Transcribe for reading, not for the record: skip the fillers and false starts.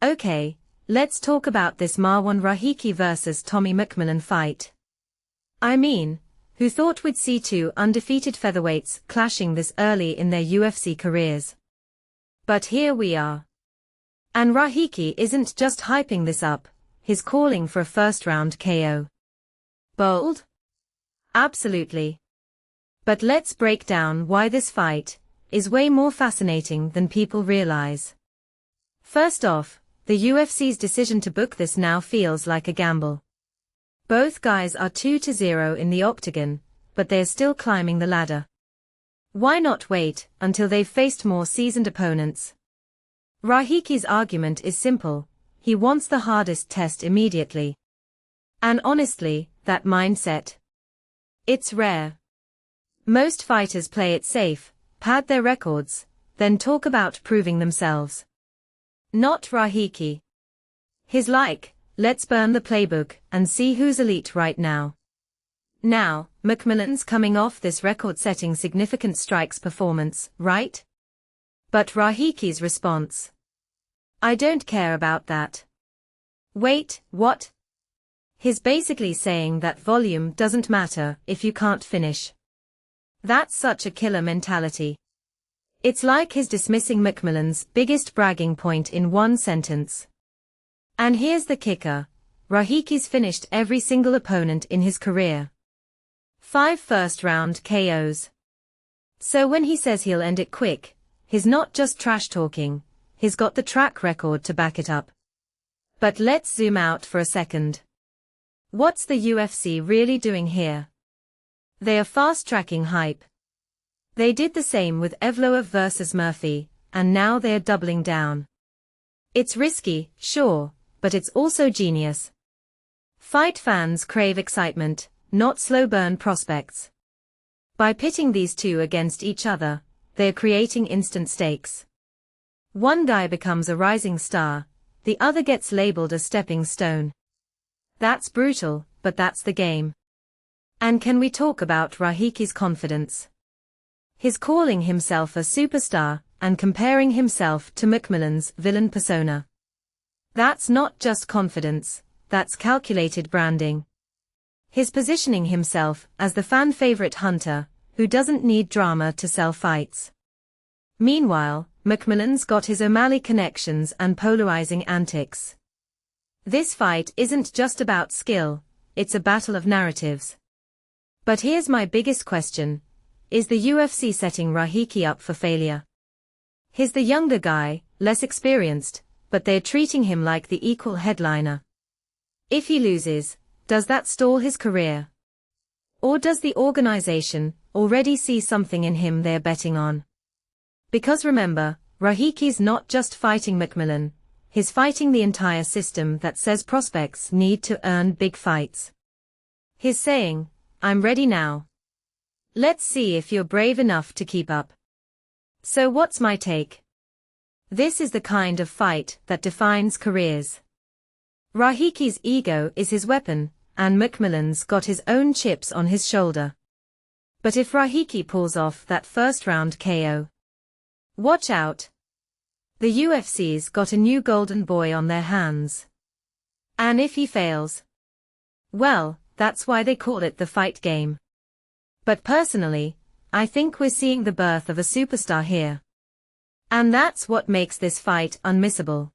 Okay, let's talk about this Marwan Rahiki vs Tommy McMillen fight. I mean, who thought we'd see two undefeated featherweights clashing this early in their UFC careers? But here we are. And Rahiki isn't just hyping this up, he's calling for a first-round KO. Bold? Absolutely. But let's break down why this fight is way more fascinating than people realize. First off, the UFC's decision to book this now feels like a gamble. Both guys are 2-0 in the octagon, but they're still climbing the ladder. Why not wait until they've faced more seasoned opponents? Rahiki's argument is simple, he wants the hardest test immediately. And honestly, that mindset, it's rare. Most fighters play it safe, pad their records, then talk about proving themselves. Not Rahiki. He's like, let's burn the playbook and see who's elite right now. Now, McMillen's coming off this record-setting significant strikes performance, right? But Rahiki's response? I don't care about that. Wait, what? He's basically saying that volume doesn't matter if you can't finish. That's such a killer mentality. It's like he's dismissing McMillen's biggest bragging point in one sentence. And here's the kicker, Rahiki's finished every single opponent in his career. 5 first-round KOs. So when he says he'll end it quick, he's not just trash-talking, he's got the track record to back it up. But let's zoom out for a second. What's the UFC really doing here? They are fast-tracking hype. They did the same with Evloev vs Murphy, and now they're doubling down. It's risky, sure, but it's also genius. Fight fans crave excitement, not slow-burn prospects. By pitting these two against each other, they're creating instant stakes. One guy becomes a rising star, the other gets labeled a stepping stone. That's brutal, but that's the game. And can we talk about Rahiki's confidence? He's calling himself a superstar, and comparing himself to McMillen's villain persona. That's not just confidence, that's calculated branding. He's positioning himself as the fan-favorite hunter, who doesn't need drama to sell fights. Meanwhile, McMillen's got his O'Malley connections and polarizing antics. This fight isn't just about skill, it's a battle of narratives. But here's my biggest question. Is the UFC setting Rahiki up for failure? He's the younger guy, less experienced, but they're treating him like the equal headliner. If he loses, does that stall his career? Or does the organization already see something in him they're betting on? Because remember, Rahiki's not just fighting McMillen, he's fighting the entire system that says prospects need to earn big fights. He's saying, I'm ready now. Let's see if you're brave enough to keep up. So what's my take? This is the kind of fight that defines careers. Rahiki's ego is his weapon, and McMillen's got his own chips on his shoulder. But if Rahiki pulls off that first-round KO, watch out. The UFC's got a new golden boy on their hands. And if he fails, well, that's why they call it the fight game. But personally, I think we're seeing the birth of a superstar here. And that's what makes this fight unmissable.